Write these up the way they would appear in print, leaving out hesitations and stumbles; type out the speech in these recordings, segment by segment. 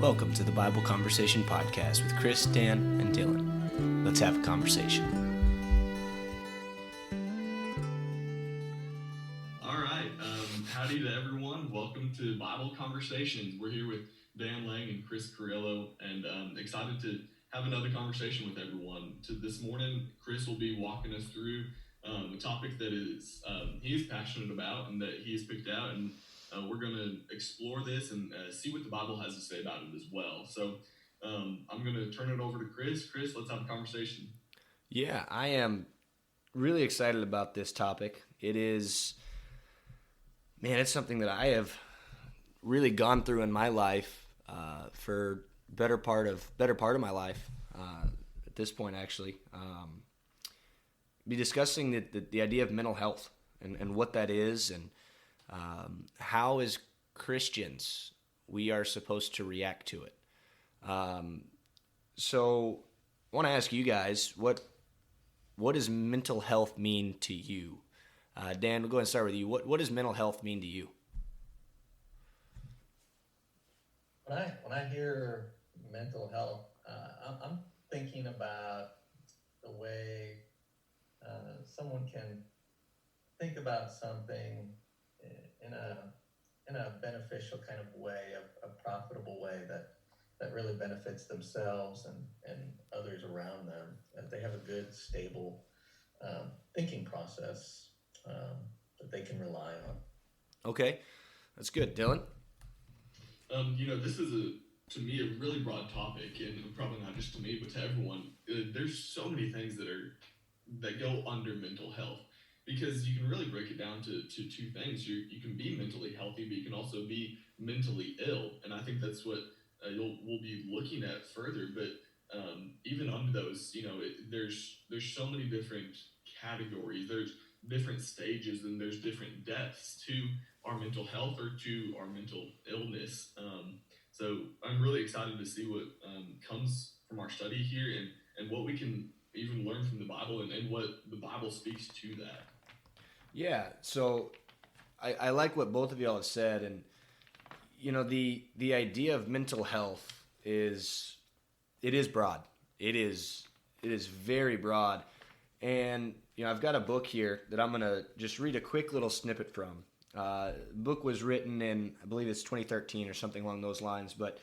Welcome to the Bible Conversation Podcast with Chris, Dan, and Dylan. Let's have a conversation. All right. Howdy to everyone. Welcome to Bible Conversations. We're here with Dan Lang and Chris Carrillo, and excited to have another conversation with everyone. This morning, Chris will be walking us through a topic that he is passionate about and that he has picked out, and we're going to explore this and see what the Bible has to say about it as well. So I'm going to turn it over to Chris. Chris, let's have a conversation. Yeah, I am really excited about this topic. It's something that I have really gone through in my life for better part of my life at this point, actually. Be discussing the idea of mental health and what that is, and how as Christians we are supposed to react to it. So I want to ask you guys, what does mental health mean to you? Dan, we'll go ahead and start with you. What does mental health mean to you? When I hear mental health, I'm thinking about the way someone can think about something in a beneficial kind of way, a profitable way that really benefits themselves and others around them, that they have a good, stable thinking process that they can rely on. Okay, that's good. Dylan? This is to me, a really broad topic, and probably not just to me, but to everyone. There's so many things that go under mental health, because you can really break it down to two things. You can be mentally healthy, but you can also be mentally ill, and I think that's what we'll be looking at further. But even under those, there's so many different categories. There's different stages, and there's different depths to our mental health or to our mental illness. So I'm really excited to see what comes from our study here, and what we can even learn from the Bible, and what the Bible speaks to that. Yeah, so I like what both of y'all have said, and the idea of mental health is broad. It is very broad, and I've got a book here that I'm gonna just read a quick little snippet from. The book was written in, I believe it's 2013 or something along those lines, but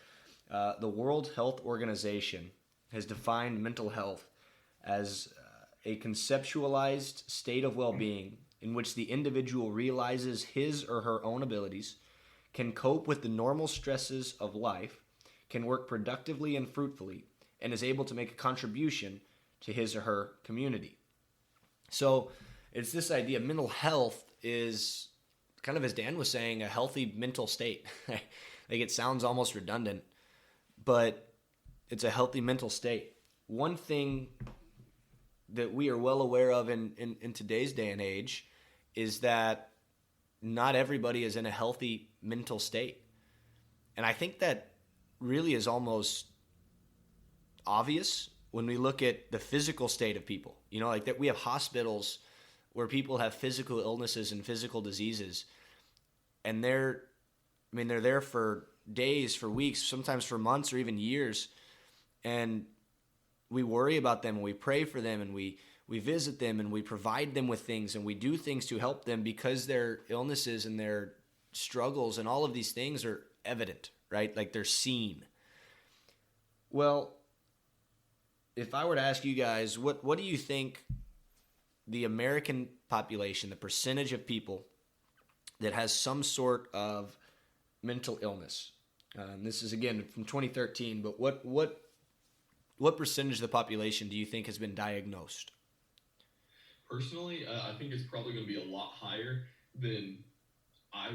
the World Health Organization has defined mental health as a conceptualized state of well-being in which the individual realizes his or her own abilities, can cope with the normal stresses of life, can work productively and fruitfully, and is able to make a contribution to his or her community. So it's this idea. Mental health is kind of, as Dan was saying, a healthy mental state. Like, it sounds almost redundant, but it's a healthy mental state. One thing that we are well aware of in today's day and age is that not everybody is in a healthy mental state. And I think that really is almost obvious when we look at the physical state of people. Like that we have hospitals where people have physical illnesses and physical diseases, and they're there for days, for weeks, sometimes for months or even years, and we worry about them, and we pray for them, and we visit them, and we provide them with things, and we do things to help them because their illnesses and their struggles and all of these things are evident, right? Like they're seen. Well, if I were to ask you guys, what do you think the American population, the percentage of people that has some sort of mental illness? This is, again, from 2013, but what percentage of the population do you think has been diagnosed? Personally, I think it's probably going to be a lot higher than I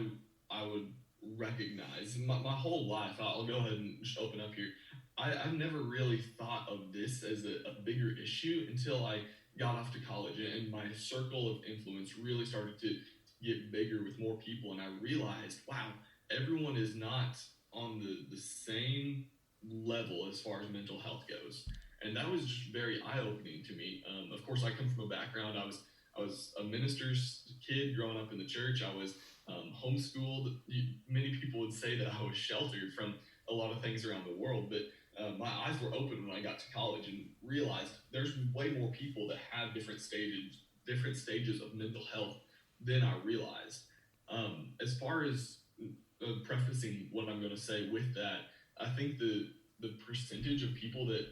would recognize. My whole life, I'll go ahead and just open up here. I've never really thought of this as a bigger issue until I got off to college, and my circle of influence really started to get bigger with more people, and I realized, wow, everyone is not on the same level as far as mental health goes. And that was just very eye-opening to me. Of course, I come from a background. I was a minister's kid growing up in the church. I was homeschooled. Many people would say that I was sheltered from a lot of things around the world, but my eyes were open when I got to college and realized there's way more people that have different stages of mental health than I realized. As far as prefacing what I'm going to say with that, I think the percentage of people that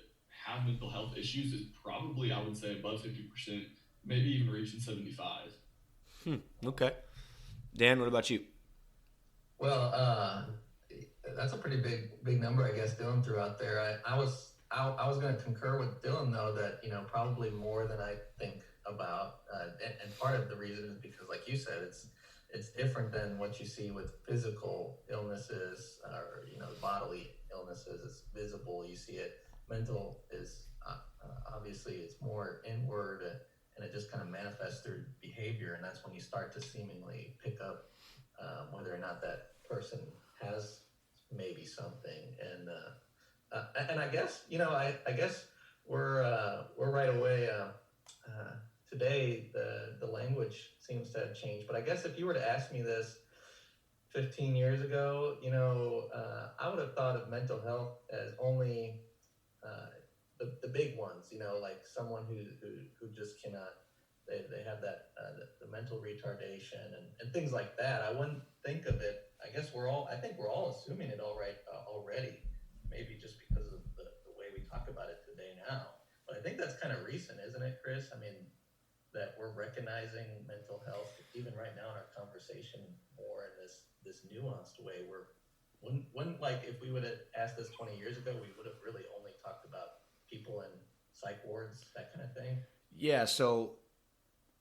have mental health issues is probably, I would say, above 50%, maybe even reaching 75. Okay. Dan, what about you? Well, that's a pretty big number, I guess, Dylan threw out there. I was going to concur with Dylan though that probably more than I think about, and part of the reason is because, like you said, it's different than what you see with physical illnesses or bodily illnesses. It's visible, you see it. Mental is obviously it's more inward, and it just kind of manifests through behavior, and that's when you start to seemingly pick up whether or not that person has maybe something. And I guess I guess we're right away. Today the language seems to have changed, but I guess if you were to ask me this 15 years ago, I would have thought of mental health as only the big ones, like someone who just cannot, they have that the mental retardation and things like that. I wouldn't think of it. I think we're all assuming it already, maybe just because of the way we talk about it today now. But I think that's kind of recent, isn't it, Chris? I mean, that we're recognizing mental health even right now in our conversation more in this nuanced way. When like if we would have asked this 20 years ago, we would have really only talked about people in psych wards, that kind of thing. Yeah, so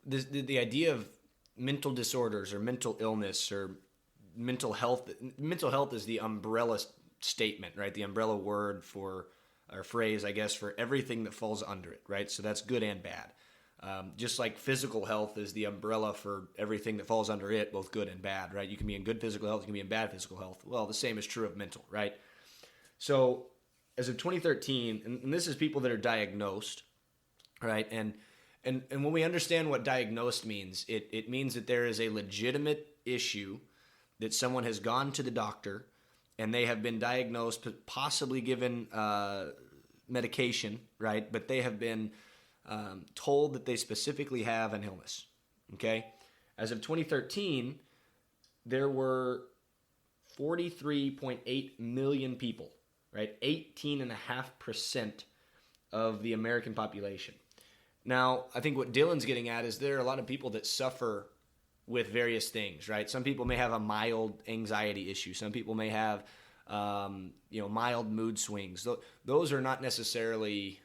the idea of mental disorders or mental illness or mental health is the umbrella statement, right? The umbrella word for, or phrase, I guess, for everything that falls under it, right? So that's good and bad. Just like physical health is the umbrella for everything that falls under it, both good and bad, right? You can be in good physical health, you can be in bad physical health. Well, the same is true of mental, right? So as of 2013, and this is people that are diagnosed, right? And when we understand what diagnosed means, it means that there is a legitimate issue that someone has gone to the doctor and they have been diagnosed, possibly given medication, right? But they have been told that they specifically have an illness, okay? As of 2013, there were 43.8 million people, right? 18.5% of the American population. Now, I think what Dylan's getting at is there are a lot of people that suffer with various things, right? Some people may have a mild anxiety issue. Some people may have, mild mood swings. Those are not necessarily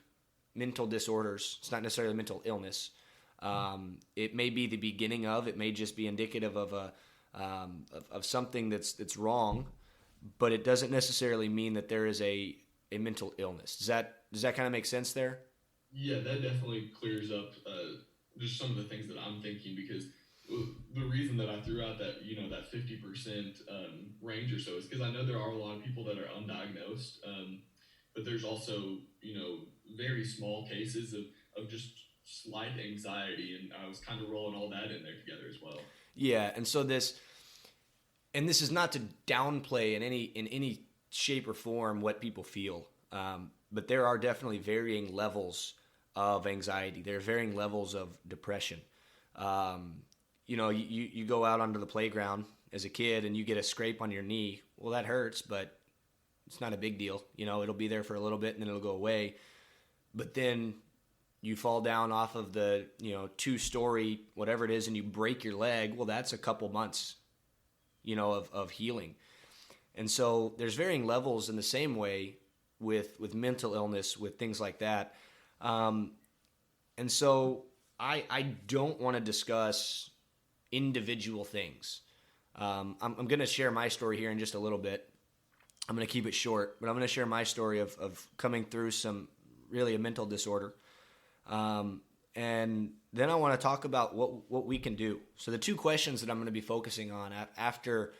mental disorders. It's not necessarily mental illness. It may be the beginning of. It may just be indicative of of something that's wrong, but it doesn't necessarily mean that there is a mental illness. Does that kind of make sense there? Yeah, that definitely clears up just some of the things that I'm thinking, because the reason that I threw out that that 50% range or so is because I know there are a lot of people that are undiagnosed, but there's also very small cases of just slight anxiety, and I was kind of rolling all that in there together as well. Yeah, and so this is not to downplay in any shape or form what people feel, but there are definitely varying levels of anxiety. There are varying levels of depression. You go out onto the playground as a kid and you get a scrape on your knee. Well, that hurts, but it's not a big deal. It'll be there for a little bit and then it'll go away. But then you fall down off of the 2-story whatever it is and you break your leg. Well, that's a couple months of healing. And so there's varying levels in the same way with mental illness, with things like that. And so I don't want to discuss individual things. I'm going to share my story here in just a little bit. I'm going to keep it short, but I'm going to share my story of coming through a mental disorder. And then I want to talk about what we can do. So the two questions that I'm going to be focusing on after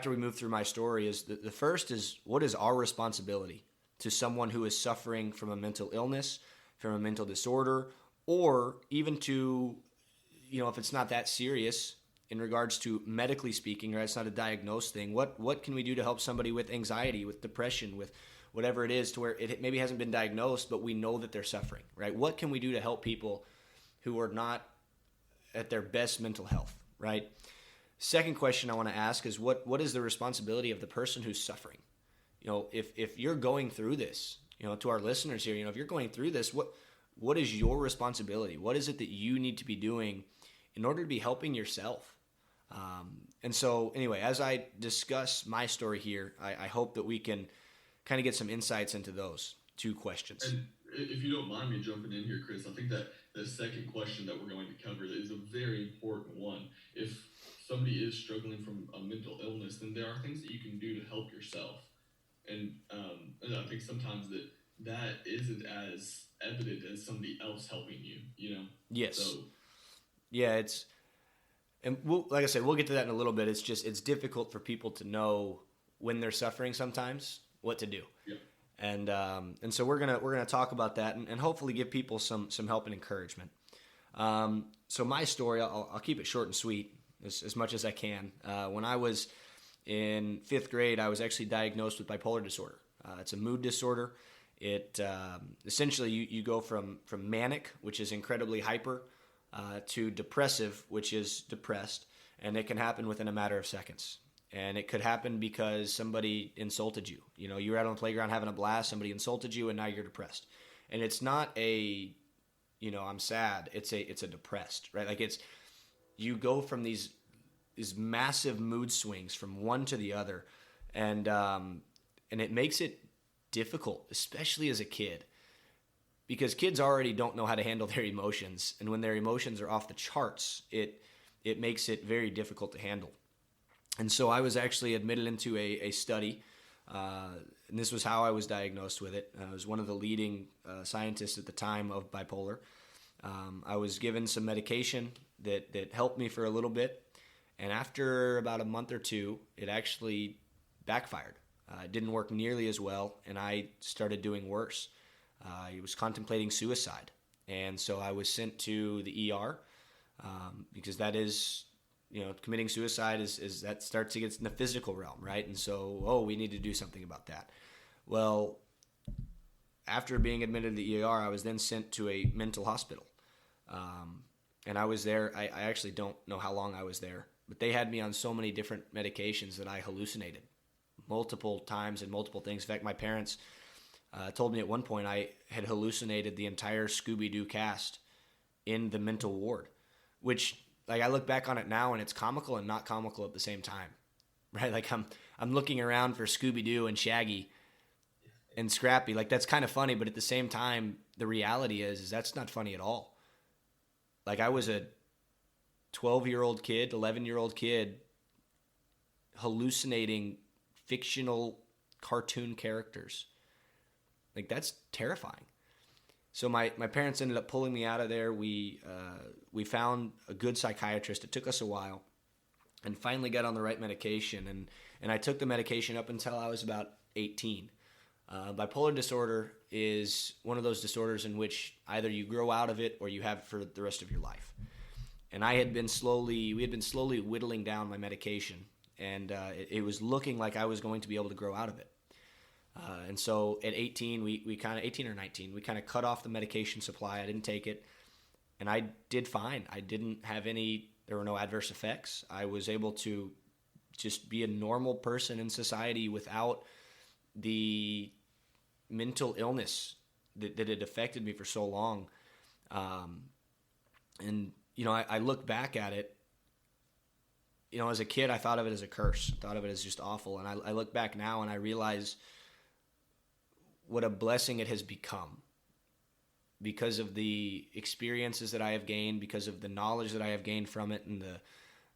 we move through my story is the first is, what is our responsibility to someone who is suffering from a mental illness, from a mental disorder, or even to, if it's not that serious in regards to medically speaking, right? It's not a diagnosed thing. What can we do to help somebody with anxiety, with depression, with whatever it is, to where it maybe hasn't been diagnosed, but we know that they're suffering, right? What can we do to help people who are not at their best mental health, right? Second question I want to ask is what is the responsibility of the person who's suffering? If you're going through this, to our listeners here, if you're going through this, what is your responsibility? What is it that you need to be doing in order to be helping yourself? And so anyway, as I discuss my story here, I hope that we can kind of get some insights into those two questions. And if you don't mind me jumping in here, Chris, I think that the second question that we're going to cover is a very important one. If somebody is struggling from a mental illness, then there are things that you can do to help yourself. And I think sometimes that isn't as evident as somebody else helping you, Yes. So, yeah, like I said, we'll get to that in a little bit. It's difficult for people to know when they're suffering sometimes what to do. Yeah. And so we're gonna talk about that and hopefully give people some help and encouragement. So my story, I'll keep it short and sweet as much as I can. When I was in 5th grade, I was actually diagnosed with bipolar disorder. It's a mood disorder. It essentially you go from manic, which is incredibly hyper, to depressive, which is depressed, and it can happen within a matter of seconds. And it could happen because somebody insulted you. You were out on the playground having a blast, somebody insulted you, and now you're depressed. And it's not I'm sad. It's a depressed, right? Like you go from these massive mood swings from one to the other, and it makes it difficult, especially as a kid, because kids already don't know how to handle their emotions, and when their emotions are off the charts, it makes it very difficult to handle. And so I was actually admitted into a study, and this was how I was diagnosed with it. I was one of the leading scientists at the time of bipolar. I was given some medication that helped me for a little bit, and after about a month or two, it actually backfired. It didn't work nearly as well, and I started doing worse. I was contemplating suicide, and so I was sent to the ER because that is... committing suicide is that starts to get in the physical realm, right? And so, we need to do something about that. Well, after being admitted to the ER, I was then sent to a mental hospital. And I was there. I actually don't know how long I was there, but they had me on so many different medications that I hallucinated multiple times and multiple things. In fact, my parents told me at one point I had hallucinated the entire Scooby-Doo cast in the mental ward, which... Like I look back on it now and it's comical and not comical at the same time, right? Like I'm looking around for Scooby-Doo and Shaggy and Scrappy. Like that's kind of funny, but at the same time, the reality is that's not funny at all. Like I was a 12-year-old kid, 11-year-old kid hallucinating fictional cartoon characters. Like that's terrifying. So my parents ended up pulling me out of there. We found a good psychiatrist. It took us a while, and finally got on the right medication. And I took the medication up until I was about 18. Bipolar disorder is one of those disorders in which either you grow out of it or you have it for the rest of your life. And we had been slowly whittling down my medication, and it was looking like I was going to be able to grow out of it. And so at 18, we kind of 18 or 19, we kind of cut off the medication supply. I didn't take it, and I did fine. I didn't have there were no adverse effects. I was able to just be a normal person in society without the mental illness that had affected me for so long. And, I look back at it, as a kid, I thought of it as a curse. I thought of it as just awful. And I look back now and I realize what a blessing it has become because of the experiences that I have gained, because of the knowledge that I have gained from it, and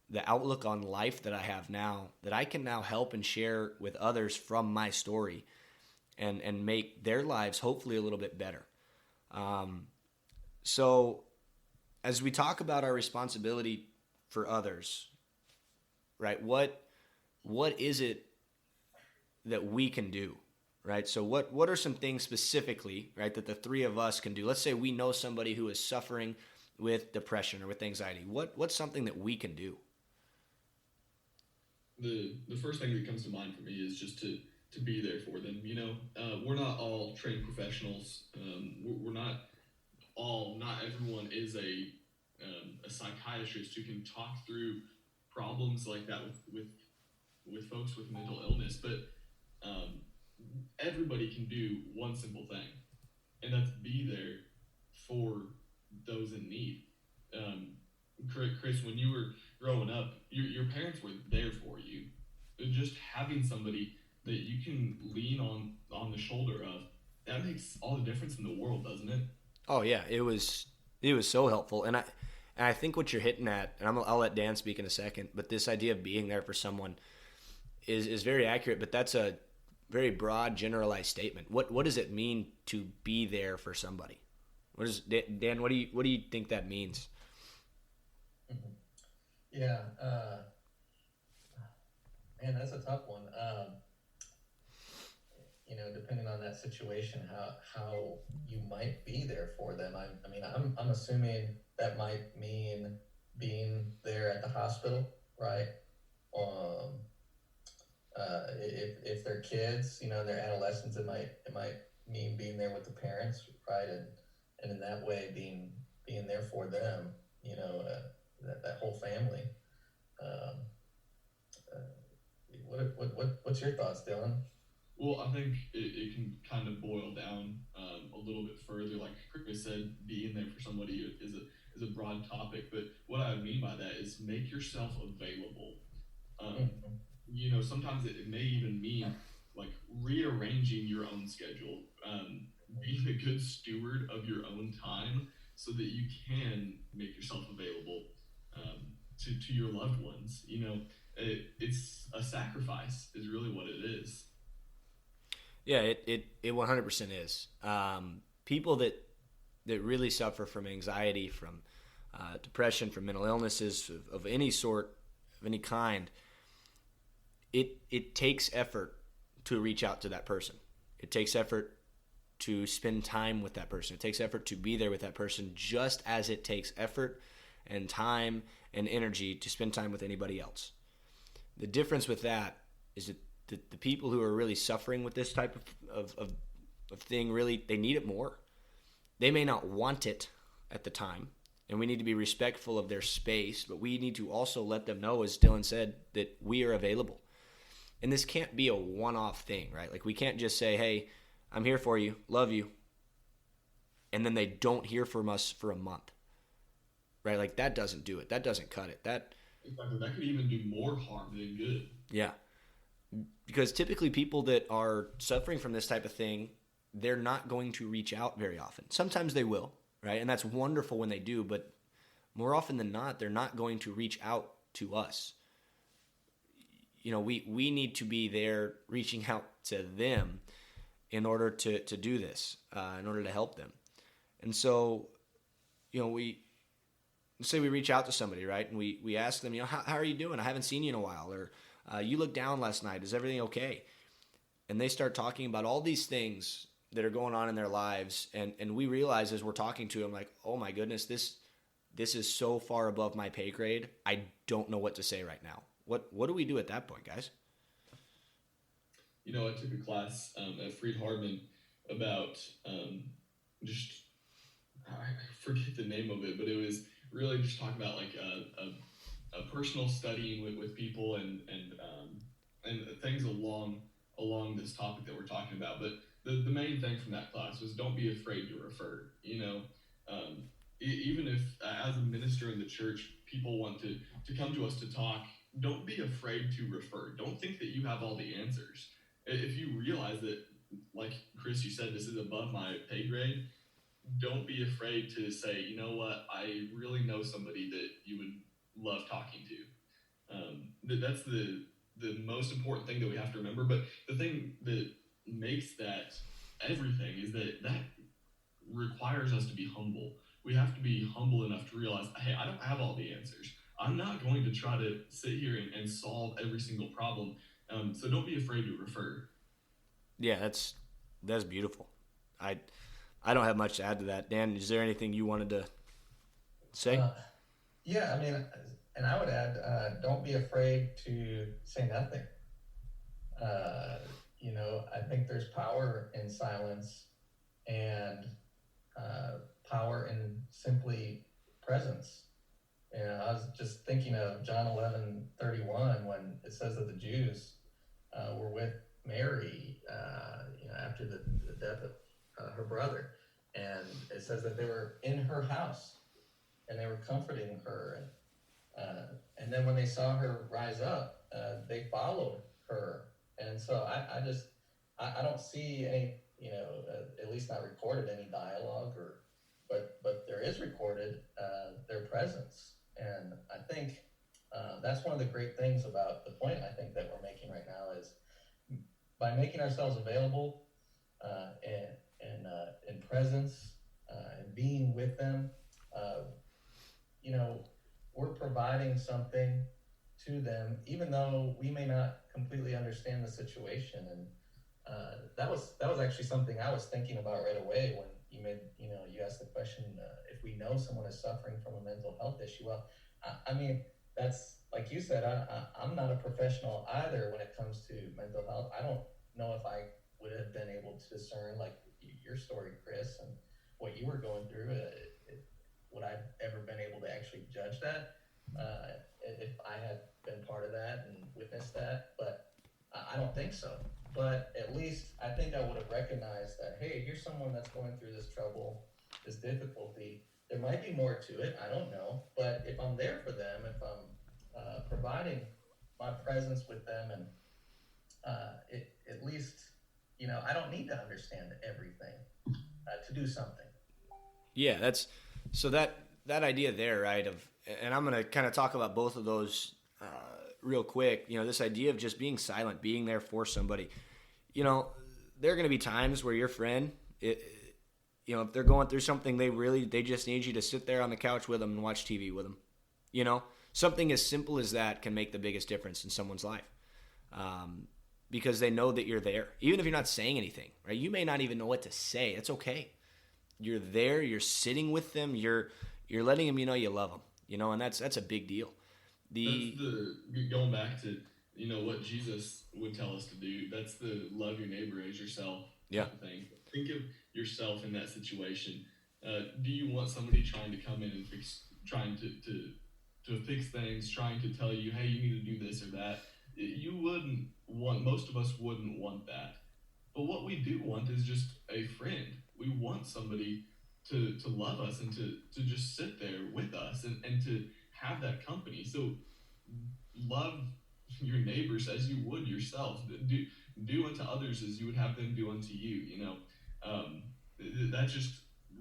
the outlook on life that I have now, that I can now help and share with others from my story and make their lives hopefully a little bit better. So as we talk about our responsibility for others, right, what is it that we can do? Right. So what are some things specifically, right, that the three of us can do? Let's say we know somebody who is suffering with depression or with anxiety. What's something that we can do? the first thing that comes to mind for me is just to be there for them. We're not all trained professionals. We're not all. Not everyone is a psychiatrist who can talk through problems like that with folks with mental illness. But um, everybody can do one simple thing, and that's be there for those in need. Um, Chris, when you were growing up, your parents were there for you. Just having somebody that you can lean on the shoulder of, that makes all the difference in the world, doesn't it? Oh yeah, it was so helpful, and I think what you're hitting at, and I'll let Dan speak in a second, but this idea of being there for someone is very accurate. But that's a very broad, generalized statement. What does it mean to be there for somebody? What is Dan? What do you think that means? Mhm. Yeah, man, that's a tough one. Depending on that situation, how you might be there for them. I'm assuming that might mean being there at the hospital, right? Um, if they're kids, they're adolescents, it might mean being there with the parents, right? And in that way, being there for them, that whole family. Um, uh, what's your thoughts, Dylan? Well, I think it can kind of boil down a little bit further. Like Chris said, being there for somebody is a broad topic, but what I mean by that is make yourself available. Um, Mhm. Sometimes it may even mean like rearranging your own schedule, being a good steward of your own time so that you can make yourself available to your loved ones. It's a sacrifice, is really what it is. Yeah, it 100% is. People that really suffer from anxiety, from depression, from mental illnesses of any sort, of any kind, it takes effort to reach out to that person. It takes effort to spend time with that person. It takes effort to be there with that person, just as it takes effort and time and energy to spend time with anybody else. The difference with that is that the people who are really suffering with this type of thing, really, they need it more. They may not want it at the time, and we need to be respectful of their space, but we need to also let them know, as Dylan said, that we are available. And this can't be a one-off thing, right? Like, we can't just say, hey, I'm here for you, love you, and then they don't hear from us for a month, right? Like, that doesn't do it. That doesn't cut it. Exactly. That could even do more harm than good. Yeah. Because typically people that are suffering from this type of thing, they're not going to reach out very often. Sometimes they will, right? And that's wonderful when they do, but more often than not, they're not going to reach out to us. We need to be there reaching out to them in order to do this, in order to help them. And so, we say we reach out to somebody, right? And we ask them, how are you doing? I haven't seen you in a while. Or you looked down last night. Is everything okay? And they start talking about all these things that are going on in their lives. And we realize as we're talking to them, like, oh my goodness, this is so far above my pay grade. I don't know what to say right now. What do we do at that point, guys? I took a class at Freed Hardman about just I forget the name of it, but it was really just talking about like a personal studying with people and things along this topic that we're talking about. But the main thing from that class was don't be afraid to refer. Even if as a minister in the church, people want to come to us to talk, don't be afraid to refer. Don't think that you have all the answers. If you realize that, like Chris, you said, this is above my pay grade, don't be afraid to say, you know what, I really know somebody that you would love talking to. That's the most important thing that we have to remember. But the thing that makes that everything is that requires us to be humble. We have to be humble enough to realize, hey, I don't have all the answers. I'm not going to try to sit here and solve every single problem. So don't be afraid to refer. Yeah, that's beautiful. I I don't have much to add to that. Dan, is there anything you wanted to say? Uh, yeah, I mean, And I would add, don't be afraid to say nothing. I think there's power in silence and power in simply presence. I was just thinking of John 11:31 when it says that the Jews were with Mary, after the death of her brother, and it says that they were in her house and they were comforting her, and then when they saw her rise up, they followed her, and so I don't see any, at least not recorded any dialogue, but there is recorded their presence. And I think that's one of the great things about the point I think that we're making right now is by making ourselves available in presence and being with them, we're providing something to them, even though we may not completely understand the situation. And that was actually something I was thinking about right away when you asked the question, if we know someone is suffering from a mental health issue. Well, I mean, that's like you said, I'm not a professional either when it comes to mental health. I don't know if I would have been able to discern, like your story, Chris, and what you were going through. Would I ever been able to actually judge that if I had been part of that and witnessed that? But I don't think so. But at least I think I would have recognized that, hey, here's someone that's going through this trouble, this difficulty. There might be more to it. I don't know. But if I'm there for them, if I'm providing my presence with them, and at least, I don't need to understand everything to do something. Yeah, that's so that idea there, right? And I'm going to kind of talk about both of those real quick. This idea of just being silent, being there for somebody. There are going to be times where your friend, if they're going through something, they just need you to sit there on the couch with them and watch TV with them. Something as simple as that can make the biggest difference in someone's life. Because they know that you're there, even if you're not saying anything, right? You may not even know what to say. It's okay. You're there. You're sitting with them. You're letting them, you love them, and that's a big deal. Going back to, what Jesus would tell us to do. That's the love your neighbor as yourself type of thing. Think of yourself in that situation. Do you want somebody trying to come in and trying to fix things, trying to tell you, hey, you need to do this or that? Most of us wouldn't want that. But what we do want is just a friend. We want somebody to love us and to just sit there with us and to have that company. So love your neighbors as you would yourself. Do unto others as you would have them do unto you. That just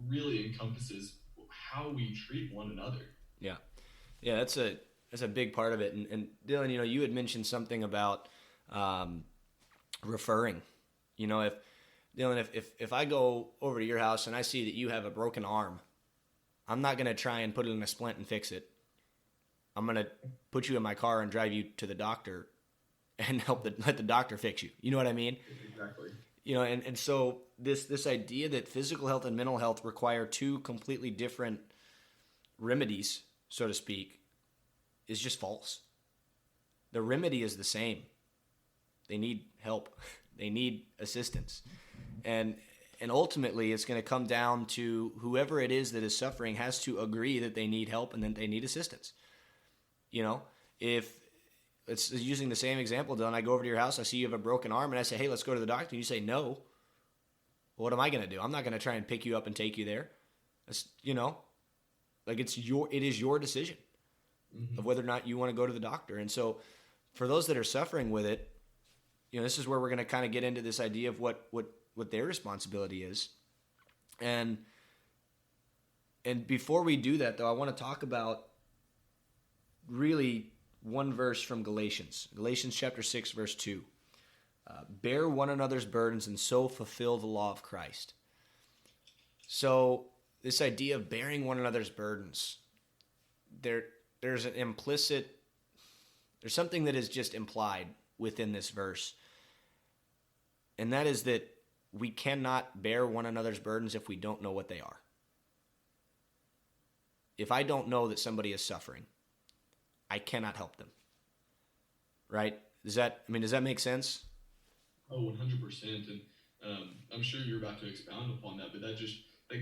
really encompasses how we treat one another. Yeah, that's a big part of it. And Dylan, you had mentioned something about referring. If I go over to your house and I see that you have a broken arm, I'm not going to try and put it in a splint and fix it. I'm going to put you in my car and drive you to the doctor and let the doctor fix you. You know what I mean? Exactly. And so this idea that physical health and mental health require two completely different remedies, so to speak, is just false. The remedy is the same. They need help. They need assistance. And ultimately, it's going to come down to whoever it is that is suffering has to agree that they need help and that they need assistance. If it's using the same example, Dylan, I go over to your house, I see you have a broken arm, and I say, hey, let's go to the doctor. And you say, no. What am I going to do? I'm not going to try and pick you up and take you there. It is your decision of whether or not you want to go to the doctor. And so for those that are suffering with it, this is where we're going to kind of get into this idea of what their responsibility is. And before we do that, though, I want to talk about really one verse from Galatians chapter 6, verse 2. Bear one another's burdens and so fulfill the law of Christ. So this idea of bearing one another's burdens, there's something that is just implied within this verse. And that is that we cannot bear one another's burdens if we don't know what they are. If I don't know that somebody is suffering, I cannot help them. Right? Does that make sense? Oh, 100%. And I'm sure you're about to expound upon that, but that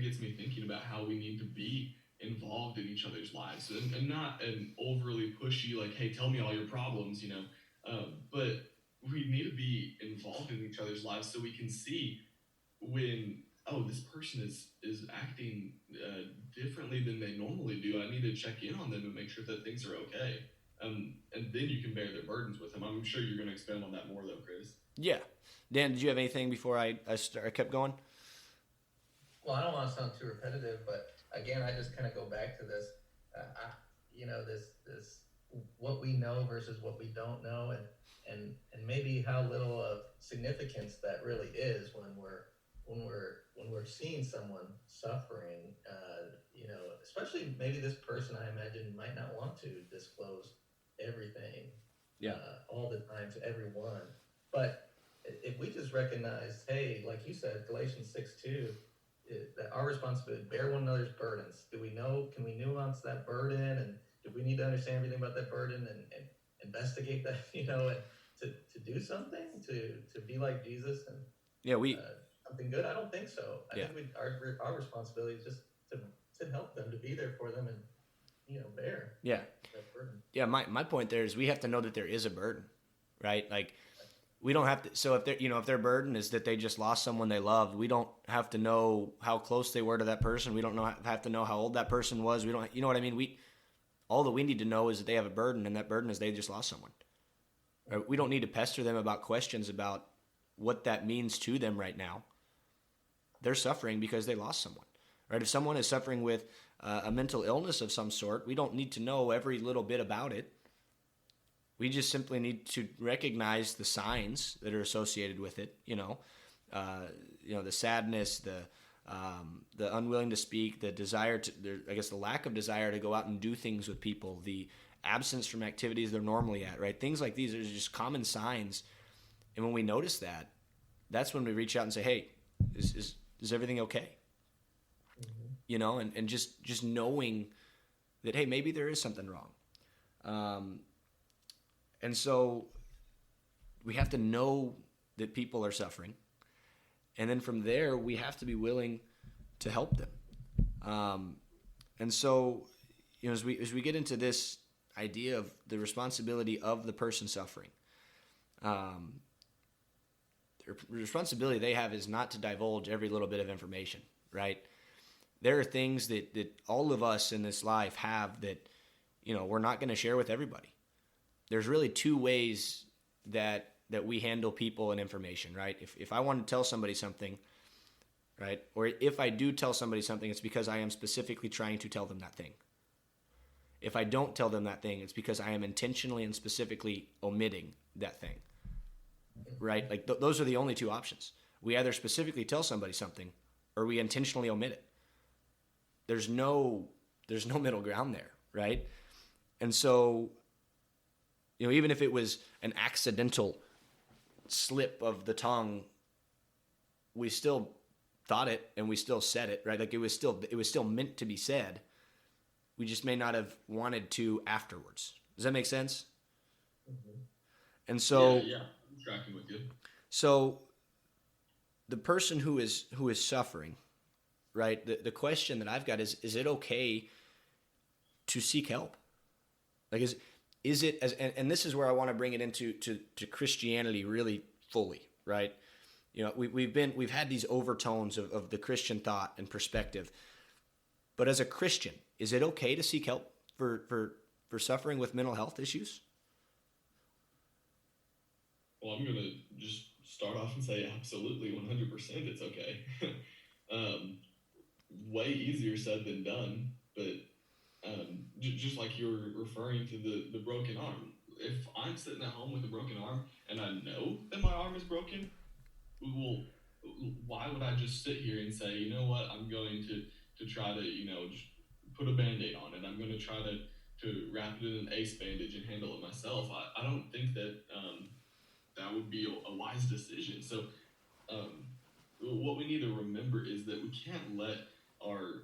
gets me thinking about how we need to be involved in each other's lives, and not an overly pushy, like, hey, tell me all your problems, but we need to be involved in each other's lives so we can see when, oh, this person is acting differently than they normally do. I need to check in on them and make sure that things are okay. And then you can bear their burdens with them. I'm sure you're going to expand on that more, though, Chris. Yeah. Dan, did you have anything before I kept going? Well, I don't want to sound too repetitive, but again, I just kind of go back to this, this what we know versus what we don't know, and maybe how little of significance that really is when we're seeing someone suffering. Especially maybe this person, I imagine, might not want to disclose everything, Yeah. all the time to everyone, but if we just recognize, hey, like you said, Galatians 6:2, that our responsibility, bear one another's burdens. Can we nuance that burden? And do we need to understand everything about that burden and investigate that, and to do something, to be like Jesus and something good? I don't think so. I think our responsibility is just to help them, to be there for them and, bear that burden. Yeah, my point there is we have to know that there is a burden, right? Like, we don't have to. So if their burden is that they just lost someone they loved, we don't have to know how close they were to that person. We don't have to know how old that person was. We don't. You know what I mean? All that we need to know is that they have a burden, and that burden is they just lost someone. Right? We don't need to pester them about questions about what that means to them right now. They're suffering because they lost someone. Right? If someone is suffering with a mental illness of some sort, we don't need to know every little bit about it. We just simply need to recognize the signs that are associated with it. The sadness, the unwilling to speak, the desire the lack of desire to go out and do things with people, the absence from activities they're normally at. Right, things like these are just common signs. And when we notice that, that's when we reach out and say, "Hey, is everything okay?" And just knowing that, hey, maybe there is something wrong. And so we have to know that people are suffering. And then from there, we have to be willing to help them. And so, as we get into this idea of the responsibility of the person suffering, the responsibility they have is not to divulge every little bit of information, right? There are things that all of us in this life have that, we're not going to share with everybody. There's really two ways that we handle people and information, right? If I want to tell somebody something, right, or if I do tell somebody something, it's because I am specifically trying to tell them that thing. If I don't tell them that thing, it's because I am intentionally and specifically omitting that thing, right? Like those are the only two options. We either specifically tell somebody something or we intentionally omit it. There's no middle ground there, right? And so, even if it was an accidental slip of the tongue, we still thought it and we still said it, right? Like it was still meant to be said. We just may not have wanted to afterwards. Does that make sense? Mm-hmm. And so, yeah, I'm tracking with you. So, the person who is suffering, right? The question that I've got is it okay to seek help? Like, is it as, and this is where I want to bring it into to Christianity really fully, right? We've had these overtones of the Christian thought and perspective, but as a Christian, is it okay to seek help for suffering with mental health issues? Well, I'm gonna just start off and say absolutely, 100%, it's okay. Way easier said than done, but just like you were referring to the broken arm. If I'm sitting at home with a broken arm and I know that my arm is broken, well, why would I just sit here and say, you know what, I'm going to try to, just put a Band-Aid on it. I'm going to try to wrap it in an ace bandage and handle it myself. I don't think that that would be a wise decision. So what we need to remember is that we can't let our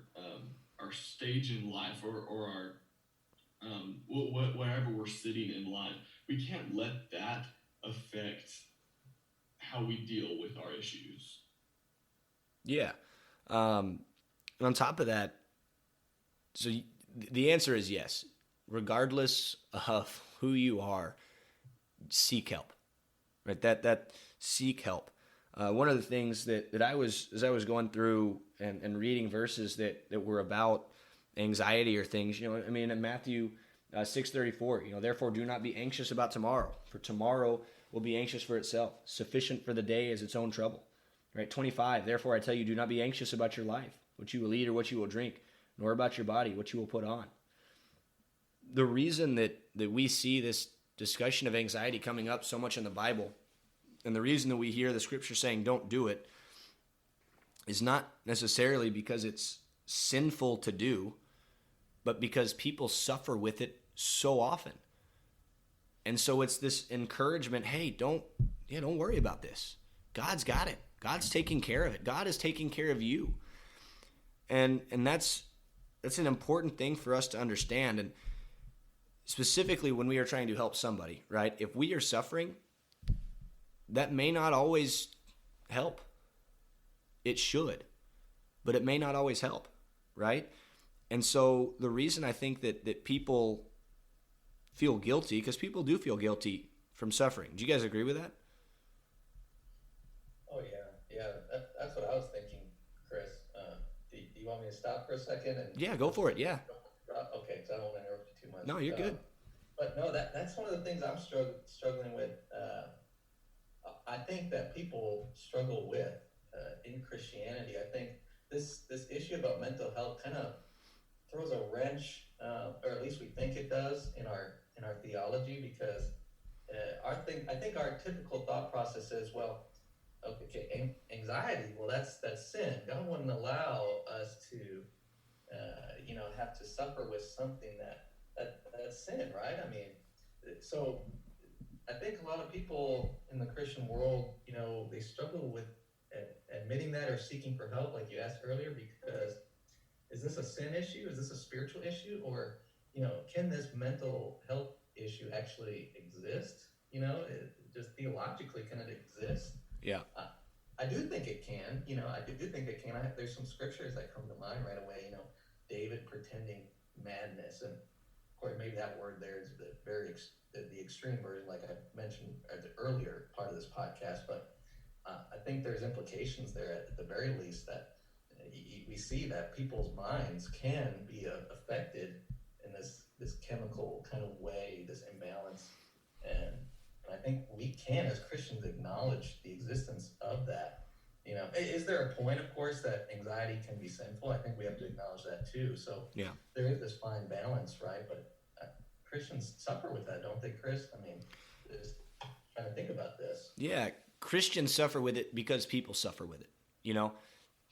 stage in life or our wherever we're sitting in life. We can't let that affect how we deal with our issues. Yeah. And on top of that, so the answer is yes. Regardless of who you are, seek help. Right? That seek help. One of the things that I was, as I was going through and reading verses that were about anxiety or things, I mean, in Matthew 6:34, therefore do not be anxious about tomorrow, for tomorrow will be anxious for itself. Sufficient for the day is its own trouble. Right? 25, therefore I tell you, do not be anxious about your life, what you will eat or what you will drink, nor about your body, what you will put on. The reason that we see this discussion of anxiety coming up so much in the Bible, and the reason that we hear the scripture saying don't do it, is not necessarily because it's sinful to do, but because people suffer with it so often. And so it's this encouragement, hey, don't worry about this. God's got it. God's taking care of it. God is taking care of you. And that's an important thing for us to understand. And specifically when we are trying to help somebody, right? If we are suffering, that may not always help. It should, but it may not always help, right? And so the reason I think that people feel guilty, because people do feel guilty from suffering. Do you guys agree with that? Oh yeah. That's what I was thinking, Chris. Do you want me to stop for a second? And Yeah, go for it. Yeah. Okay, because I don't want to interrupt you too much. No, you're good. But no, that's one of the things I'm struggling with. I think that people struggle with in Christianity. I think this issue about mental health kind of throws a wrench, or at least we think it does, in our theology, because I think our typical thought process is, well, okay, anxiety, well, that's sin. God wouldn't allow us to have to suffer with something that's sin, right? I mean, so I think a lot of people in the Christian world, they struggle with admitting that or seeking for help, like you asked earlier, because is this a sin issue? Is this a spiritual issue? Or, can this mental health issue actually exist? Just theologically, can it exist? Yeah. I do think it can. I do think it can. There's some scriptures that come to mind right away. David pretending madness, and of course, maybe that word there is the extreme version, like I mentioned at the earlier part of this podcast. But I think there's implications there at the very least that we see that people's minds can be affected in this chemical kind of way, this imbalance, and I think we can, as Christians, acknowledge the existence of that. Is there a point, of course, that anxiety can be sinful? I think we have to acknowledge that too. So yeah, there is this fine balance, right? But Christians suffer with that, don't they, Chris? I mean, just trying to think about this. Yeah, Christians suffer with it because people suffer with it.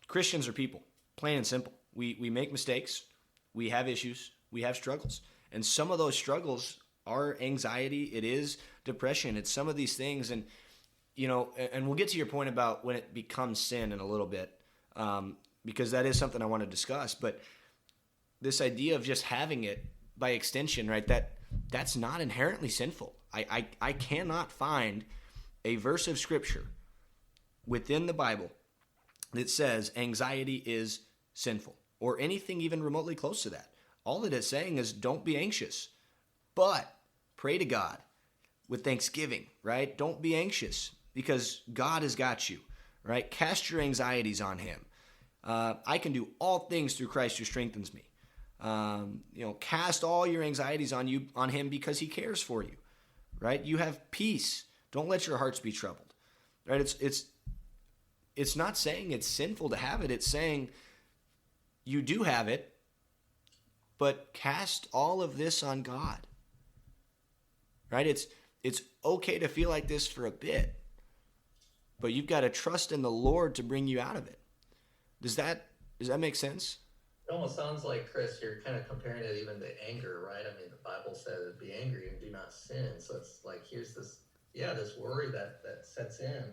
Christians are people, plain and simple. We make mistakes, we have issues, we have struggles. And some of those struggles are anxiety, it is depression, it's some of these things. And, and we'll get to your point about when it becomes sin in a little bit, because that is something I want to discuss. But this idea of just having it by extension, right, that's not inherently sinful. I cannot find a verse of Scripture within the Bible that says anxiety is sinful or anything even remotely close to that. All that it's saying is don't be anxious, but pray to God with thanksgiving, right? Don't be anxious because God has got you, right? Cast your anxieties on Him. I can do all things through Christ who strengthens me. Cast all your anxieties on Him because He cares for you, right? You have peace. Don't let your hearts be troubled, right? It's not saying it's sinful to have it. It's saying you do have it, but cast all of this on God, right? It's okay to feel like this for a bit, but you've got to trust in the Lord to bring you out of it. Does that make sense? It almost sounds like, Chris, you're kind of comparing it even to anger, right? I mean, the Bible says, be angry and do not sin. So it's like, here's this worry that sets in,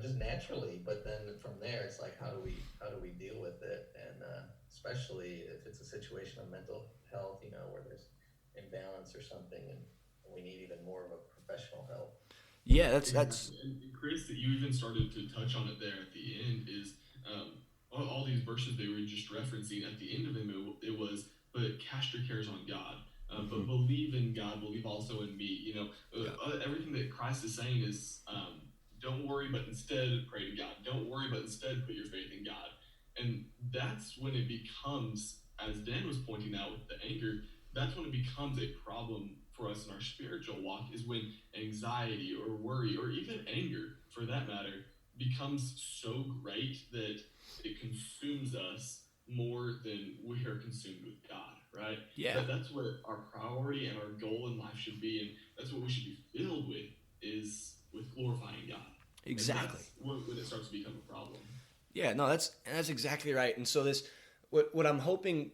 just naturally. But then from there, it's like, how do we deal with it? And especially if it's a situation of mental health, where there's imbalance or something, and we need even more of a professional help. Yeah, that's Exactly. And Chris, that you even started to touch on it there at the end is all these verses they were just referencing at the end of them. It was, but cast your cares on God. But believe in God, believe also in me. yeah, Everything that Christ is saying is, don't worry, but instead pray to God. Don't worry, but instead put your faith in God. And that's when it becomes, as Dan was pointing out with the anger, that's when it becomes a problem for us in our spiritual walk, is when anxiety or worry or even anger for that matter becomes so great that it consumes us more than we are consumed with God, right? yeah, That's what our priority and our goal in life should be, and that's what we should be filled with, is with glorifying God. And exactly. that's when it starts to become a problem. Yeah, no, that's exactly right. And so what I'm hoping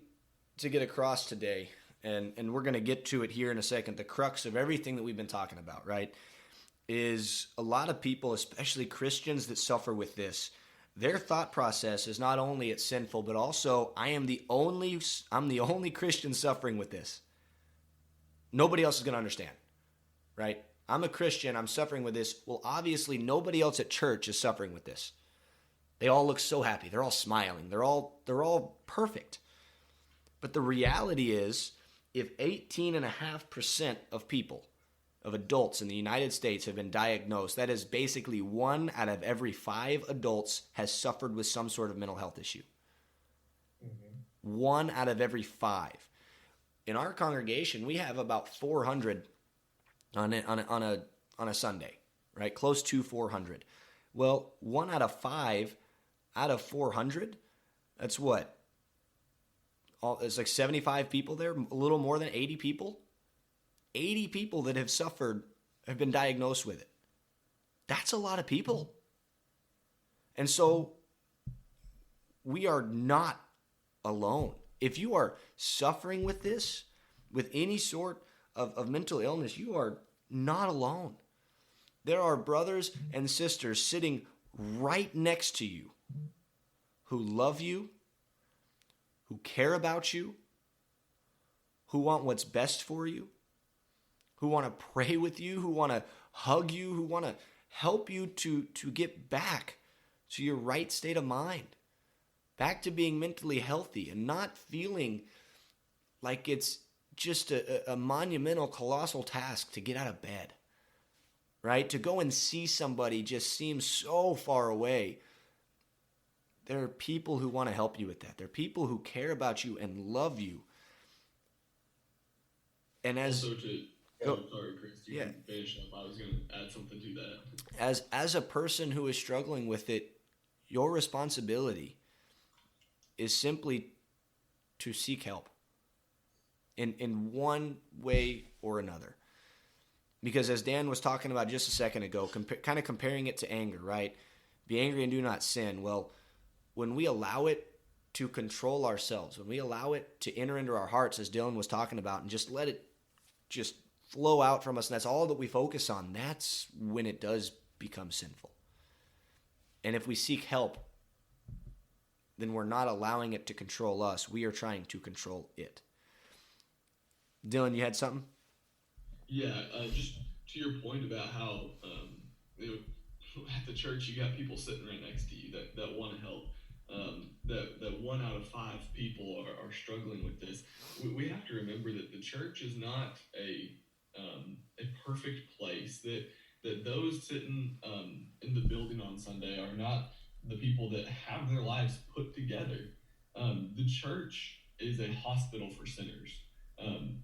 to get across today, and we're going to get to it here in a second, the crux of everything that we've been talking about, right, is a lot of people, especially Christians that suffer with this, their thought process is not only it's sinful, but also I'm the only Christian suffering with this. Nobody else is going to understand, right? I'm a Christian, I'm suffering with this. Well, obviously nobody else at church is suffering with this. They all look so happy. They're all smiling. They're all perfect. But the reality is, if 18.5% of people, of adults in the United States have been diagnosed, that is basically 1 out of every 5 adults has suffered with some sort of mental health issue. 1 out of every 5. In our congregation, we have about 400 on a Sunday, right? Close to 400. Well, 1 out of 5 out of 400, that's what? It's like 75 people there, a little more than 80 people. 80 people that have suffered, have been diagnosed with it. That's a lot of people. And so we are not alone. If you are suffering with this, with any sort of mental illness, you are not alone. There are brothers and sisters sitting right next to you who love you, who care about you, who want what's best for you, who want to pray with you, who want to hug you, who want to help you to get back to your right state of mind, back to being mentally healthy and not feeling like it's just a monumental, colossal task to get out of bed, right? To go and see somebody just seems so far away. There are people who want to help you with that. There are people who care about you and love you. And as Also, sorry, Chris, you can finish up. I was going to add something to that. As a person who is struggling with it, your responsibility is simply to seek help in one way or another. Because as Dan was talking about just a second ago, kind of comparing it to anger, right? Be angry and do not sin. Well, when we allow it to control ourselves, when we allow it to enter into our hearts, as Dylan was talking about, and just let it just flow out from us, and that's all that we focus on, that's when it does become sinful. And if we seek help, then we're not allowing it to control us. We are trying to control it. Dylan, you had something? Yeah, just to your point about how at the church you got people sitting right next to you that want to help. That 1 out of 5 people are struggling with this. We have to remember that the church is not a perfect place. That those sitting in the building on Sunday are not the people that have their lives put together. The church is a hospital for sinners.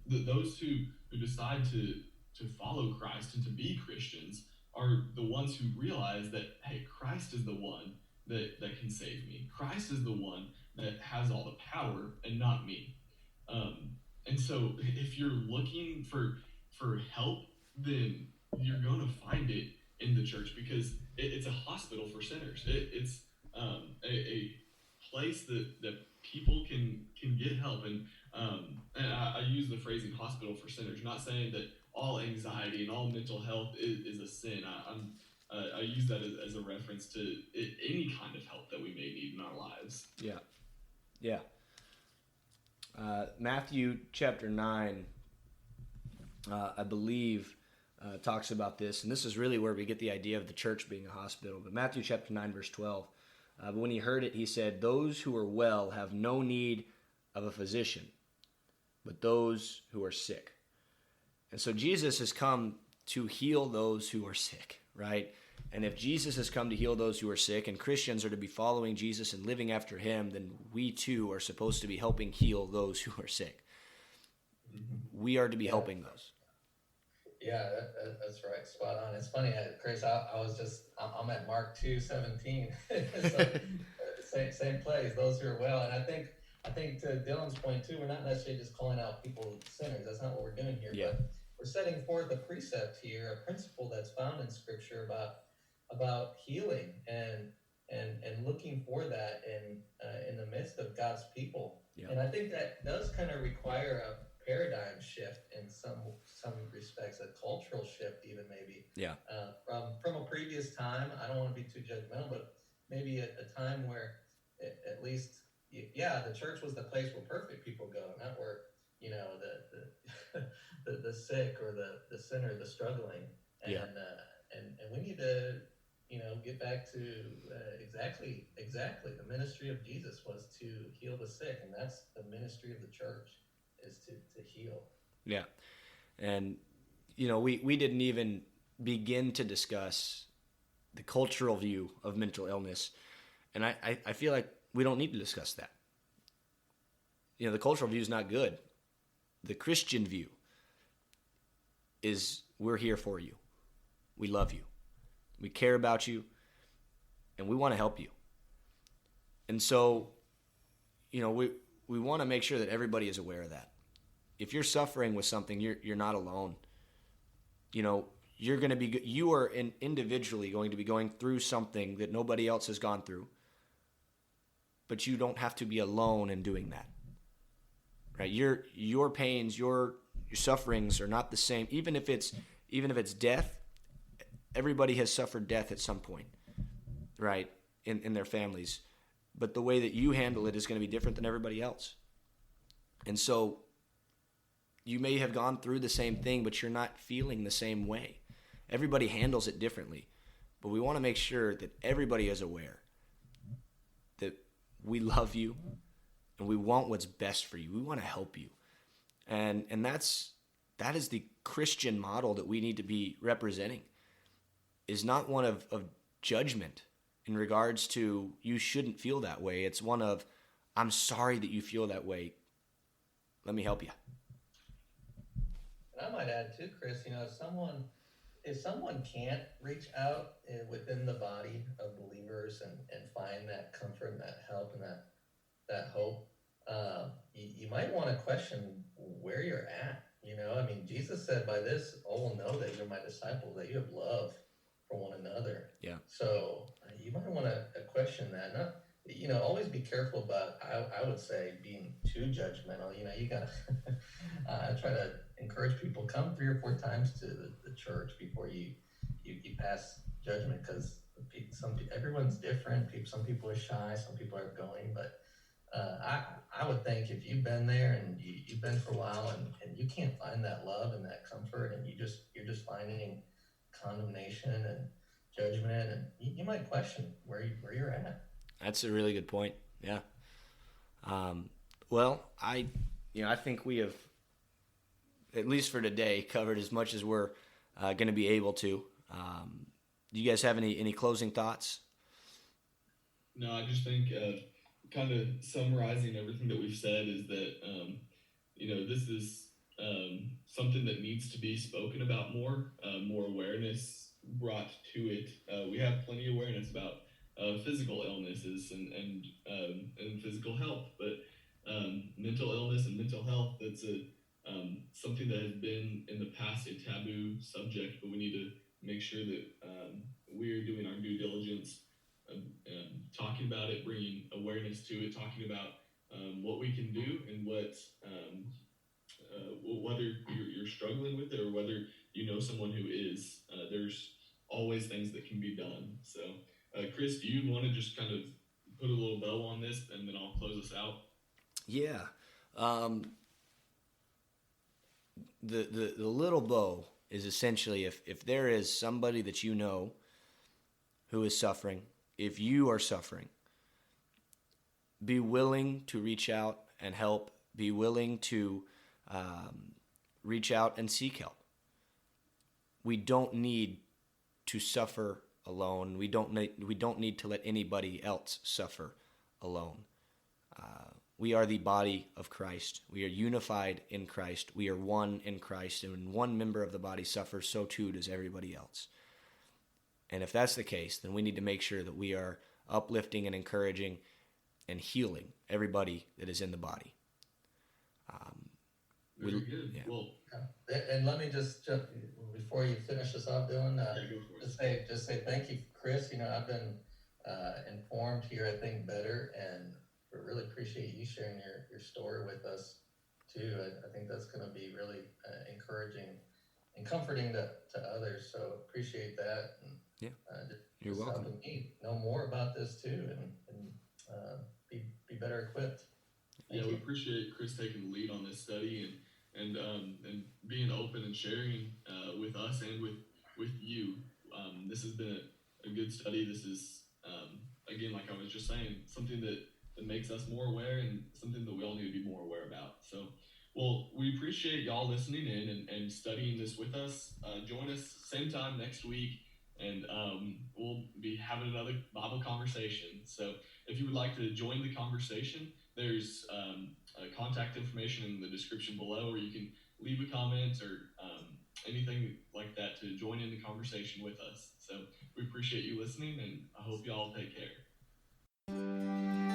Those who decide to follow Christ and to be Christians are the ones who realize that, hey, Christ is the one that can save me. Christ is the one that has all the power and not me. And so if you're looking for help, then you're going to find it in the church, because it's a hospital for sinners. It's a place that people can get help. And I use the phrasing hospital for sinners, not saying that all anxiety and all mental health is a sin. I use that as a reference to any kind of help that we may need in our lives. Yeah. Matthew chapter 9 I believe, talks about this, and this is really where we get the idea of the church being a hospital. But Matthew chapter 9, verse 12, but when he heard it, he said, "Those who are well have no need of a physician, but those who are sick." And so Jesus has come to heal those who are sick, right? And if Jesus has come to heal those who are sick, and Christians are to be following Jesus and living after him, then we too are supposed to be helping heal those who are sick. We are to be helping those. Yeah, that's right. Spot on. It's funny, Chris. I'm at Mark 2:17. So, same place. Those who are well, and I think to Dylan's point too, we're not necessarily just calling out people sinners. That's not what we're doing here. Yeah. But we're setting forth a precept here, a principle that's found in Scripture about healing and looking for that in the midst of God's people. Yeah. And I think that does kind of require a paradigm shift in some respects, a cultural shift even maybe. Yeah. From a previous time. I don't want to be too judgmental, but maybe a time where at least, the church was the place where perfect people go, not where the sick or the sinner, the struggling. And and we need to get back to exactly the ministry of Jesus was to heal the sick, and that's the ministry of the church, is to heal. Yeah. And we didn't even begin to discuss the cultural view of mental illness, and I feel like we don't need to discuss that. The cultural view is not good. The Christian view is, we're here for you. We love you. We care about you, and we want to help you. And so, we want to make sure that everybody is aware of that. If you're suffering with something, you're not alone. You are individually going to be going through something that nobody else has gone through, but you don't have to be alone in doing that. Right? Your pains, your sufferings are not the same. Even if it's death, everybody has suffered death at some point, right? In their families. But the way that you handle it is going to be different than everybody else. And so you may have gone through the same thing, but you're not feeling the same way. Everybody handles it differently. But we want to make sure that everybody is aware that we love you and we want what's best for you. We want to help you. And that is the Christian model that we need to be representing, is not one of judgment in regards to you shouldn't feel that way. It's one of, I'm sorry that you feel that way. Let me help you. And I might add too, Chris, if someone can't reach out within the body of believers and find that comfort and that help and that hope, you might want to question where you're at. Jesus said, "By this all will know that you're my disciples, that you have love for one another." Yeah. So you might want to question that. Not, always be careful about, I would say, being too judgmental. You gotta, I try to encourage people, come 3 or 4 times to the church before you pass judgment, because everyone's different. Some people are shy, some people are outgoing, but I would think if you've been there and you've been for a while and you can't find that love and that comfort, and you're just finding condemnation and judgment, and you might question where you're at. That's a really good point. Yeah. Well, I think we have, at least for today, covered as much as we're going to be able to. Do you guys have any closing thoughts? No, I just think kind of summarizing everything that we've said is that, this is something that needs to be spoken about more awareness brought to it. We have plenty of awareness about physical illnesses and physical health, but mental illness and mental health, that's something that has been in the past a taboo subject, but we need to make sure that we're doing our due diligence, talking about it, bringing awareness to it, talking about what we can do, and whether you're struggling with it or whether someone who is, there's always things that can be done. So Chris, do you want to just kind of put a little bow on this, and then I'll close us out? Yeah. the little bow is essentially if there is somebody that you know who is suffering, if you are suffering, be willing to reach out and help. Be willing to reach out and seek help. We don't need to suffer alone. We don't need to let anybody else suffer alone. We are the body of Christ. We are unified in Christ. We are one in Christ. And when one member of the body suffers, so too does everybody else. And if that's the case, then we need to make sure that we are uplifting and encouraging and healing everybody that is in the body. Very good. Yeah. Well, And let me just jump before you finish this off, Dylan. yeah, go for it. Just say thank you, Chris. I've been informed here, I think, better, and we really appreciate you sharing your story with us too. I think that's going to be really encouraging and comforting to others. So appreciate that. And, yeah, you're welcome. Helping me know more about this too, and be better equipped. Yeah, we appreciate Chris taking the lead on this study and being open and sharing with us and with you. This has been a good study. This is again, like I was just saying, something that makes us more aware and something that we all need to be more aware about. So, well, we appreciate y'all listening in and studying this with us. Join us same time next week, and we'll be having another Bible conversation. So if you would like to join the conversation, there's contact information in the description below, or you can leave a comment or anything like that to join in the conversation with us. So we appreciate you listening, and I hope y'all take care.